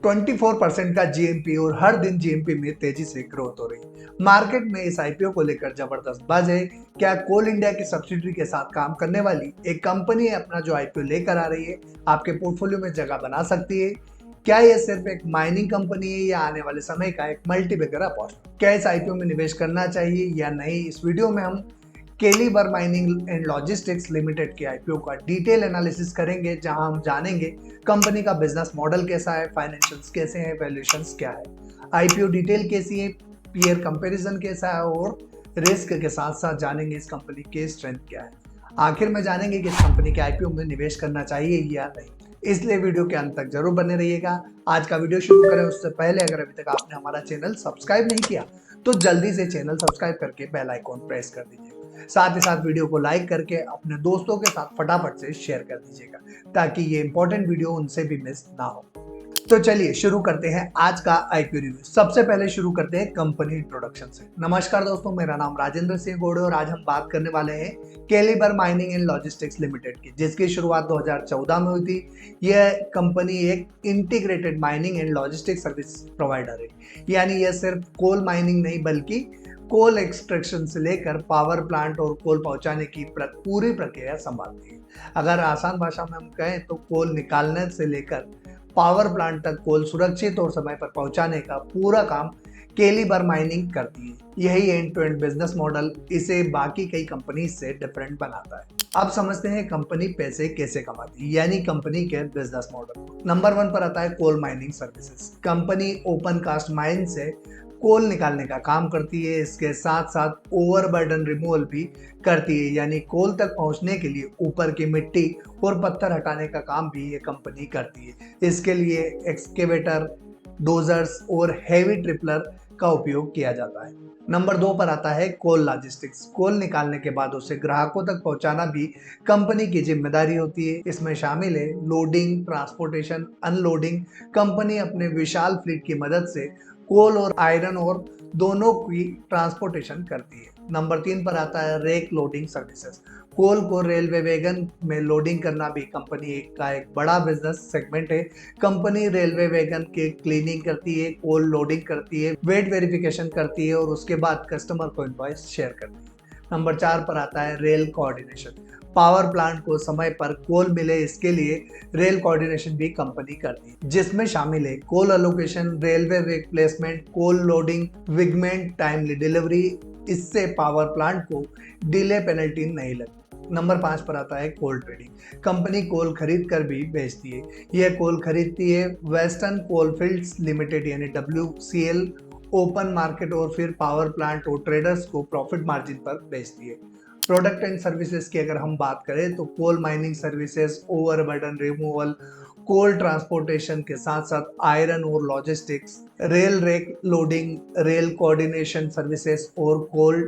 24% का जीएमपी और हर दिन जीएमपी में तेजी से ग्रोथ हो रही है। मार्केट में इस आईपीओ को लेकर जबरदस्त बज़ है। क्या कोल इंडिया की सब्सिडरी के साथ काम करने वाली एक कंपनी अपना जो आईपीओ लेकर आ रही है आपके पोर्टफोलियो में जगह बना सकती है? क्या यह सिर्फ एक माइनिंग कंपनी है या आने वाले समय का एक मल्टीबैगर अपॉर्चुनिटी? क्या इस आईपीओ में निवेश करना चाहिए या नहीं? इस वीडियो में हम केलीबर माइनिंग एंड लॉजिस्टिक्स लिमिटेड के आईपीओ का डिटेल एनालिसिस करेंगे, जहां हम जानेंगे कंपनी का बिजनेस मॉडल कैसा है, फाइनेंशियल्स कैसे हैं, वैल्यूएशंस क्या है, आईपीओ डिटेल कैसी है, पीयर कंपैरिजन कैसा है और रिस्क के साथ साथ जानेंगे इस कंपनी के स्ट्रेंथ क्या है। आखिर में जानेंगे कि इस कंपनी के आईपीओ में निवेश करना चाहिए या नहीं। इसलिए वीडियो के अंत तक जरूर बने रहिएगा। आज का वीडियो शुरू करें उससे पहले अगर अभी तक आपने हमारा चैनल सब्सक्राइब नहीं किया तो जल्दी से चैनल सब्सक्राइब करके बेल आइकॉन प्रेस कर दीजिएगा। साथ ही साथ वीडियो को लाइक करके अपने दोस्तों के साथ फटाफट से शेयर कर दीजिएगा ताकि ये इंपॉर्टेंट वीडियो उनसे भी मिस ना हो। तो चलिए शुरू करते हैं आज का आईपीओ रिव्यू। सबसे पहले शुरू करते हैं कंपनी इंट्रोडक्शन से। नमस्कार दोस्तों, मेरा नाम राजेंद्र सिंह गोड़े और आज हम बात करने वाले हैं केलीबर माइनिंग एंड लॉजिस्टिक्स लिमिटेड की, जिसकी शुरुआत 2014 में हुई थी। यह कंपनी एक integrated mining and logistics service provider है, यानी यह सिर्फ कोल माइनिंग नहीं बल्कि कोल एक्सट्रैक्शन से लेकर पावर प्लांट और कोल पहुंचाने की पूरी प्रक्रिया संभालती है। अगर आसान भाषा में हम कहें तो कोल निकालने से लेकर पावर प्लांट तक कोल सुरक्षित और समय पर पहुंचाने का पूरा काम केलीबर माइनिंग करती है। यही end to end business model इसे बाकी कई कंपनी से डिफरेंट बनाता है। अब समझते हैं कंपनी पैसे कैसे कमाती है, यानी कंपनी के बिजनेस मॉडल। नंबर 1 पर आता है coal mining services. Company open cast mine से कोल निकालने का काम करती है। इसके साथ साथ ओवरबर्डन रिमूवल भी करती है, यानी कोल तक पहुंचने के लिए ऊपर की मिट्टी और पत्थर हटाने का काम भी ये कंपनी करती है। इसके लिए एक्सकेवेटर, डोजर्स और हैवी ट्रिपलर का उपयोग किया जाता है। नंबर 2 पर आता है कोल लॉजिस्टिक्स। कोल निकालने के बाद उसे ग्राहकों तक पहुंचाना भी कंपनी की जिम्मेदारी होती है। इसमें शामिल है लोडिंग, ट्रांसपोर्टेशन, अनलोडिंग। कंपनी अपने विशाल फ्लीट की मदद से कोल और आयरन और दोनों की ट्रांसपोर्टेशन करती है। नंबर 3 पर आता है रेक लोडिंग सर्विसेज। कोल को रेलवे वैगन में लोडिंग करना भी कंपनी का एक बड़ा बिजनेस सेगमेंट है। कंपनी रेलवे वैगन की क्लीनिंग करती है, कोल लोडिंग करती है, वेट वेरिफिकेशन करती है और उसके बाद कस्टमर को इनवॉइस शेयर करती है। नंबर 4 पर आता है रेल कोऑर्डिनेशन। पावर प्लांट को समय पर कोल मिले, इसके लिए रेल कोऑर्डिनेशन भी कंपनी करती है, जिसमें शामिल है कोल अलोकेशन, रेलवे रिप्लेसमेंट, कोल लोडिंग, विगमेंट, टाइमली डिलीवरी। इससे पावर प्लांट को डिले पेनल्टी नहीं लगती। नंबर 5 पर आता है कोल ट्रेडिंग। कंपनी कोल खरीद कर भी बेचती है। यह कोल खरीदती है वेस्टर्न कोलफील्ड्स लिमिटेड यानी WCL ओपन मार्केट और फिर पावर प्लांट और ट्रेडर्स को प्रॉफिट मार्जिन पर बेचती है। प्रोडक्ट एंड सर्विसेज की अगर हम बात करें तो coal mining services, overburden removal, coal transportation के साथ साथ आयरन और logistics, rail rake loading, rail coordination services और कोल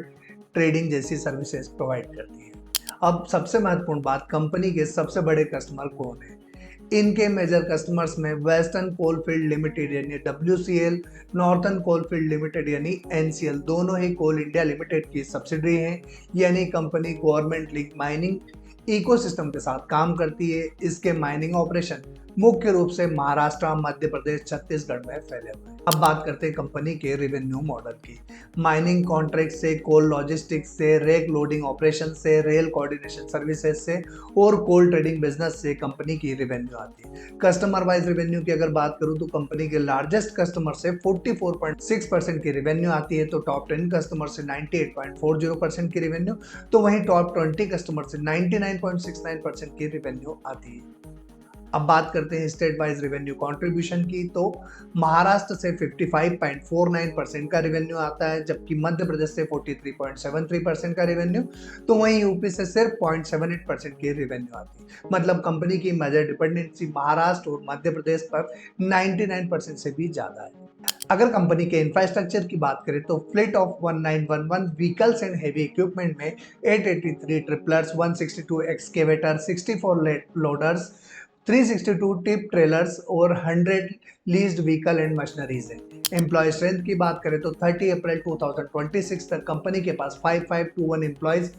ट्रेडिंग जैसी सर्विसेज प्रोवाइड करती है। अब सबसे महत्वपूर्ण बात, कंपनी के सबसे बड़े कस्टमर कौन है? इनके मेजर कस्टमर्स में वेस्टर्न कोलफील्ड लिमिटेड यानी WCL, नॉर्थर्न कोलफील्ड लिमिटेड यानी NCL, दोनों ही कोल इंडिया लिमिटेड की सब्सिडरी हैं। यानी company government link mining ecosystem के साथ काम करती है। इसके माइनिंग ऑपरेशन मुख्य रूप से महाराष्ट्र, मध्य प्रदेश, छत्तीसगढ़ में फैले हुए हैं। अब बात करते हैं कंपनी के रेवेन्यू मॉडल की। माइनिंग कॉन्ट्रैक्ट से, कोल लॉजिस्टिक्स से, रेक लोडिंग ऑपरेशन से, रेल कोऑर्डिनेशन सर्विसेज से और कोल ट्रेडिंग बिजनेस से कंपनी की रेवेन्यू आती है। कस्टमर वाइज रेवेन्यू की अगर बात करूं तो कंपनी के लार्जेस्ट कस्टमर से 44.6% की रेवेन्यू आती है, तो टॉप 10 कस्टमर से 98.40% की रेवेन्यू, तो वहीं टॉप 20 कस्टमर से 99.69% की रेवेन्यू आती है। अब बात करते हैं स्टेट वाइज रेवेन्यू कंट्रीब्यूशन की, तो महाराष्ट्र से 55.49% का रेवेन्यू आता है, जबकि मध्य प्रदेश से 43.73% का रेवेन्यू, तो वहीं यूपी से सिर्फ 0.78% की रेवेन्यू आती है। मतलब कंपनी की मेजर डिपेंडेंसी महाराष्ट्र और मध्य प्रदेश पर 99% से भी ज्यादा है। अगर कंपनी के इंफ्रास्ट्रक्चर की बात करें तो fleet of 1911 vehicles and heavy equipment में 883 ट्रिपलर्स, 162 एक्सकेवेटर, 64 लोडर्स, 362 टिप ट्रेलर्स और 100 लीज्ड व्हीकल एंड मशीनरीज है। एम्प्लॉय स्ट्रेंथ की बात करें तो 30 अप्रैल 2026 तक कंपनी के पास 5521 एम्प्लॉयज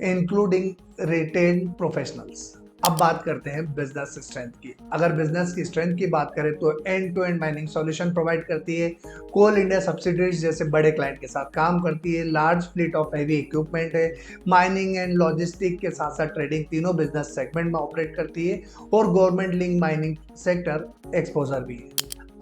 इंक्लूडिंग रिटेन प्रोफेशनल्स। अब बात करते हैं बिजनेस स्ट्रेंथ की। अगर बिजनेस की स्ट्रेंथ की बात करें तो end to end mining solution provide करती है, कोल इंडिया सब्सिडरीज जैसे बड़े क्लाइंट के साथ काम करती है, large fleet of heavy equipment है, माइनिंग एंड लॉजिस्टिक के साथ साथ ट्रेडिंग तीनों बिजनेस सेगमेंट में ऑपरेट करती है और government link mining sector exposure भी है।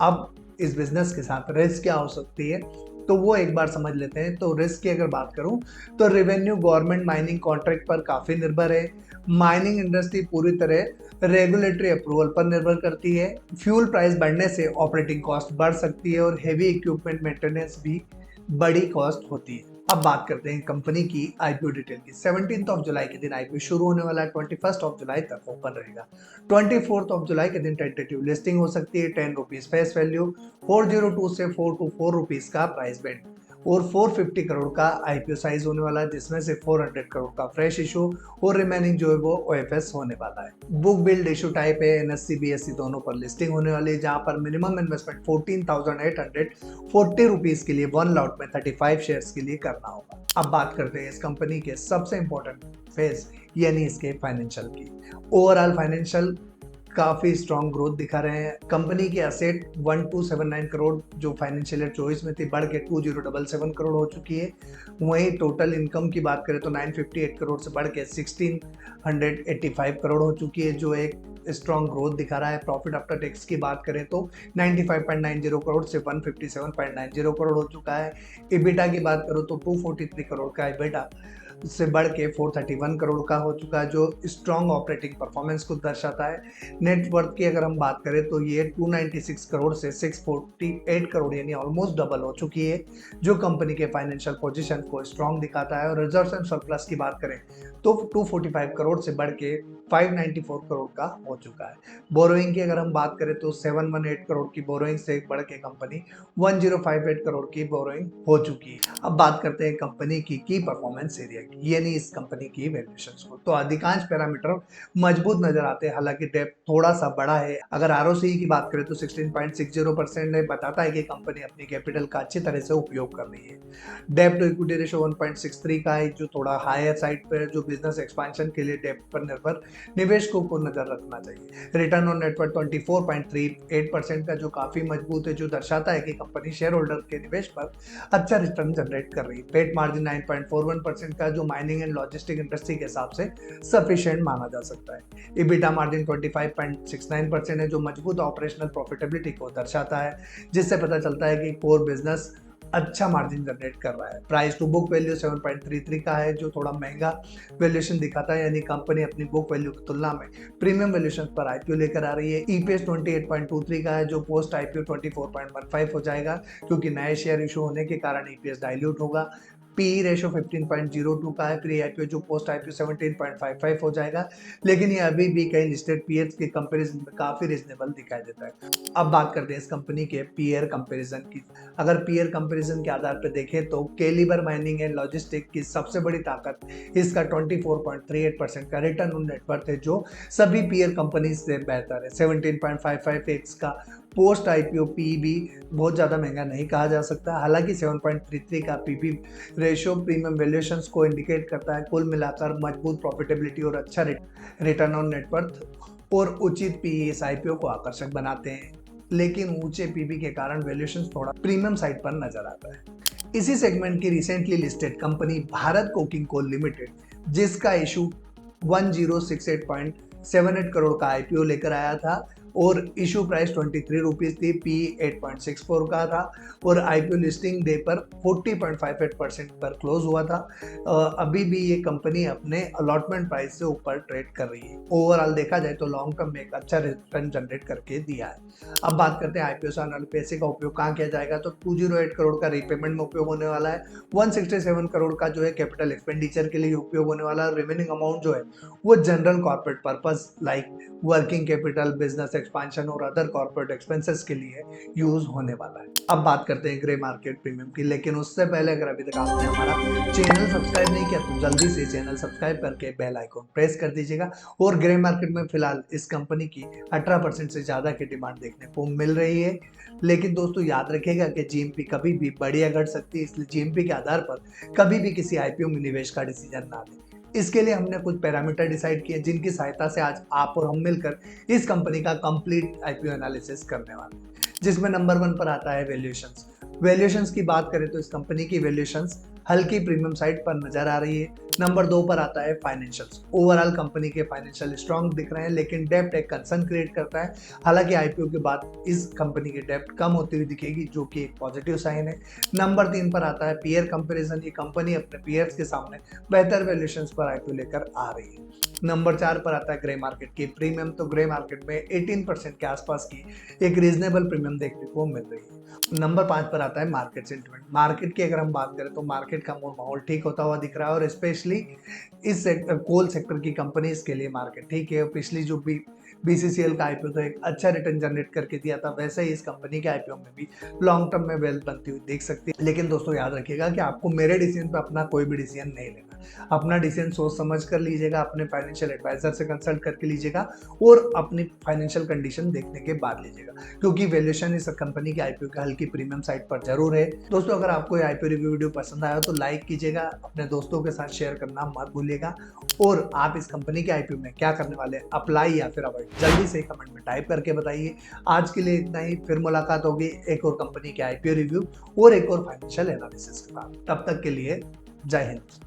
अब इस बिजनेस के साथ रिस्क क्या हो सकती है तो वो एक बार समझ लेते हैं। तो रिस्क की अगर बात करूं तो रेवेन्यू गवर्नमेंट माइनिंग कॉन्ट्रैक्ट पर काफी निर्भर है, माइनिंग इंडस्ट्री पूरी तरह रेगुलेटरी अप्रूवल पर निर्भर करती है, फ्यूल प्राइस बढ़ने से ऑपरेटिंग कॉस्ट बढ़ सकती है और हेवी इक्विपमेंट मेंटेनेंस भी बड़ी कॉस्ट होती है। अब बात करते हैं कंपनी की आईपीओ डिटेल की। 17 जुलाई के दिन आईपीओ शुरू होने वाला है, 21 जुलाई तक ओपन रहेगा। 24 जुलाई के दिन टेंटेटिव लिस्टिंग हो सकती है, 10 रुपीज फेस वैल्यू, 402 से 424 रुपीज का प्राइस बैंड और 450 करोड़ का आईपीओ साइज होने वाला है, जिसमें से 400 करोड़ का फ्रेश इशू और रिमेनिंग जो है वो ओएफएस होने वाला है। बुक बिल्ड इशू टाइप है, एनएससी बीएससी दोनों पर लिस्टिंग होने वाली है, जहां पर मिनिमम इन्वेस्टमेंट 14,840 रुपीज के लिए 1 लॉट में 35 शेयर्स के लिए करना होगा। अब बात करते हैं इस कंपनी के सबसे इंपॉर्टेंट फेज यानी इसके फाइनेंशियल की। ओवरऑल फाइनेंशियल काफी स्ट्रॉन्ग ग्रोथ दिखा रहे हैं। कंपनी की एसेट 1279 करोड़ जो फाइनेंशियल ईयर 24 में थी बढ़ के 2077 करोड़ हो चुकी है। वहीं टोटल इनकम की बात करें तो 958 करोड़ से बढ़ के 1685 करोड़ हो चुकी है, जो एक स्ट्रॉन्ग ग्रोथ दिखा रहा है। प्रॉफिट आफ्टर टैक्स की बात करें तो 95.90 करोड़ से 157.90 करोड़ हो चुका है। इबिटा की बात करो तो 243 करोड़ का इबिटा से बढ़ के 431 करोड़ का हो चुका है, जो स्ट्रॉन्ग ऑपरेटिंग परफॉर्मेंस को दर्शाता है। नेटवर्थ की अगर हम बात करें तो ये 296 करोड़ से 648 करोड़ यानी ऑलमोस्ट डबल हो चुकी है, जो कंपनी के फाइनेंशियल पोजीशन को स्ट्रॉन्ग दिखाता है। और रिजर्व्स एंड सरप्लस की बात करें तो 245 करोड़ से बढ़ के 594 करोड़ का हो चुका है। बोरोइंग की अगर हम बात करें तो 718 करोड़ की बोरोइंग से बढ़ के कंपनी 1058 करोड़ की बोरोइंग हो चुकी है। अब बात करते हैं कंपनी की परफॉर्मेंस एरिया की यानी इस कंपनी की वैल्यूएशंस को। तो अधिकांश पैरामीटर मजबूत नजर आते हैं, हालांकि डेप्थ थोड़ा सा बड़ा है। अगर आरओसीई की बात करें तो 16.60% है, बताता है कि कंपनी अपनी कैपिटल का अच्छी तरह से उपयोग कर रही है। डेप्ट टू इक्विटी रेशियो 1.63 का है, जो थोड़ा हायर साइड पर है, जो बिजनेस एक्सपेंशन के लिए डेप्ट पर निर्भर निवेशकों को नजर रखना चाहिए। रिटर्न ऑन नेटवर्थ 24.38% का जो काफी मजबूत है, जो दर्शाता है कि कंपनी शेयर होल्डर के निवेश पर अच्छा रिटर्न जनरेट कर रही है। पेट मार्जिन 9.41% का जो माइनिंग एंड लॉजिस्टिक इंडस्ट्री के हिसाब से सफिशिएंट माना जा सकता है। इबिटा मार्जिन 25.69% है, जो मजबूत ऑपरेशनल प्रॉफिटेबिलिटी को दर्शाता है, जिससे पता चलता है कि कोर बिजनेस अच्छा मार्जिन जनरेट कर रहा है। प्राइस टू बुक वैल्यू 7.33 का है, जो थोड़ा महंगा वैल्यूएशन दिखाता है, यानी कंपनी अपनी बुक वैल्यू की तुलना में प्रीमियम वैल्यूएशन पर आईपीओ लेकर आ रही है। ईपीएस 28.23 का है, जो पोस्ट आईपीओ 24.15 हो जाएगा, क्योंकि नए शेयर इशू होने के कारण ईपीएस डाइल्यूट होगा। पी रेशो 15.02 का है, प्री आईपीओ जो पोस्ट आईपीओ 17.55 हो जाएगा, लेकिन ये अभी भी कई लिस्टेड पीएस के कंपैरिजन में काफी रिजनेबल दिखाई देता है। अब बात करते हैं इस कंपनी के पीयर कंपैरिजन की। अगर पीयर कंपैरिजन के आधार पर देखें तो कैलिबर माइनिंग एंड लॉजिस्टिक की सबसे बड़ी ताकत इसका 24.38% का रिटर्न ऑन नेटवर्थ है, जो सभी पीयर कंपनी से बेहतर है। 17.55x का पोस्ट आईपीओ पी भी बहुत ज़्यादा महंगा नहीं कहा जा सकता, हालांकि 7.33 का पीबी रेशियो प्रीमियम वैल्यूएशंस को इंडिकेट करता है। कुल मिलाकर मजबूत प्रॉफिटेबिलिटी और अच्छा रिटर्न ऑन नेटवर्थ और उचित पीई इस आईपीओ को आकर्षक बनाते हैं, लेकिन ऊंचे पीबी के कारण वैल्यूएशंस थोड़ा प्रीमियम साइड पर नजर आता है। इसी सेगमेंट की recently listed company Bharat coking coal limited, जिसका इशू 1068.78 करोड़ का आईपीओ लेकर आया था और इशू प्राइस 23 रुपीज थी, पी 8.64 का था और आईपीओ लिस्टिंग डे पर 40.58% पर क्लोज हुआ था। अभी भी ये कंपनी अपने अलॉटमेंट प्राइस से ऊपर ट्रेड कर रही है। ओवरऑल देखा जाए तो लॉन्ग टर्म में एक अच्छा रिटर्न जनरेट करके दिया है। अब बात करते हैं आईपीओ से आने वाले पैसे का उपयोग कहाँ किया जाएगा। तो 208 करोड़ का रीपेमेंट में उपयोग होने वाला है, 167 करोड़ का जो है कैपिटल एक्सपेंडिचर के लिए उपयोग होने वाला है। रिमेनिंग अमाउंट जो है वो general corporate purpose like working capital, business expansion और अदर कॉर्पोरेट एक्सपेंसेस के लिए यूज होने वाला है। अब बात करते हैं ग्रे मार्केट प्रीमियम की, लेकिन उससे पहले अगर अभी तक आपने हमारा चैनल सब्सक्राइब नहीं किया तो जल्दी से चैनल सब्सक्राइब करके बेल आइकॉन प्रेस कर दीजिएगा। और ग्रे मार्केट में फिलहाल इस कंपनी की 18% से ज्यादा की डिमांड देखने को मिल रही है, लेकिन दोस्तों याद रखिएगा कि जीएमपी कभी भी बढ़िया घट सकती है, इसलिए जीएमपी के आधार पर कभी भी किसी आईपीओ में निवेश का डिसीजन ना लें। इसके लिए हमने कुछ पैरामीटर डिसाइड किए जिनकी सहायता से आज आप और हम मिलकर इस कंपनी का कंप्लीट आईपीओ एनालिसिस करने वाले हैं, जिसमें नंबर 1 पर आता है वैल्यूएशंस। वैल्यूएशंस की बात करें तो इस कंपनी की वैल्यूएशंस हल्की प्रीमियम साइड पर नजर आ रही है। नंबर 2 पर आता है फाइनेंशियल्स। ओवरऑल कंपनी के फाइनेंशियल स्ट्रांग दिख रहे हैं, लेकिन डेब्ट एक कंसर्न क्रिएट करता है। हालांकि आईपीओ के बाद इस कंपनी की डेब्ट कम होती हुई दिखेगी, जो कि एक पॉजिटिव साइन है। नंबर 3 पर आता है पीयर कंपैरिजन। ये कंपनी अपने पीयर्स के सामने बेहतर वैल्यूएशंस पर आईपीओ लेकर आ रही है। नंबर 4 पर आता है ग्रे मार्केट की प्रीमियम। तो ग्रे मार्केट में 18% के आसपास की एक रीजनेबल प्रीमियम देखने को मिल रही है। नंबर 5 पर आता है मार्केट सेंटिमेंट। मार्केट की अगर हम बात करें तो मार्केट का माहौल ठीक होता हुआ दिख रहा है, और स्पेशली इस कोल सेक्टर की कंपनीज के लिए मार्केट ठीक है। पिछली जो भी बीसीसीएल का आईपीओ तो एक अच्छा रिटर्न जनरेट करके दिया था, वैसे ही इस कंपनी के आईपीओ में भी लॉन्ग टर्म में वेल्थ बनती हुई देख सकती है। लेकिन दोस्तों याद रखिएगा कि आपको मेरे डिसीजन पे अपना कोई भी डिसीजन नहीं लेना। अपना डिसीजन सोच समझ कर लीजिएगा, अपने फाइनेंशियल एडवाइजर से कंसल्ट करके लीजिएगा, और अपनी फाइनेंशियल कंडीशन देखने के बाद लीजिएगा, क्योंकि वैल्यूएशन इस कंपनी के आईपीओ के हल्की प्रीमियम साइड पर जरूर है। दोस्तों अगर आपको ये आईपीओ रिव्यू वीडियो पसंद आया तो लाइक कीजिएगा, अपने दोस्तों के साथ शेयर करना मत भूलिएगा, और आप इस कंपनी के आईपीओ में क्या करने वाले हैं, अप्लाई या फिर अवॉइड, जल्दी से कमेंट में टाइप करके बताइए। आज के लिए इतना ही, फिर मुलाकात होगी एक और कंपनी के आईपीओ रिव्यू और एक और फाइनेंशियल एनालिसिस के साथ। तब तक के लिए जय हिंद।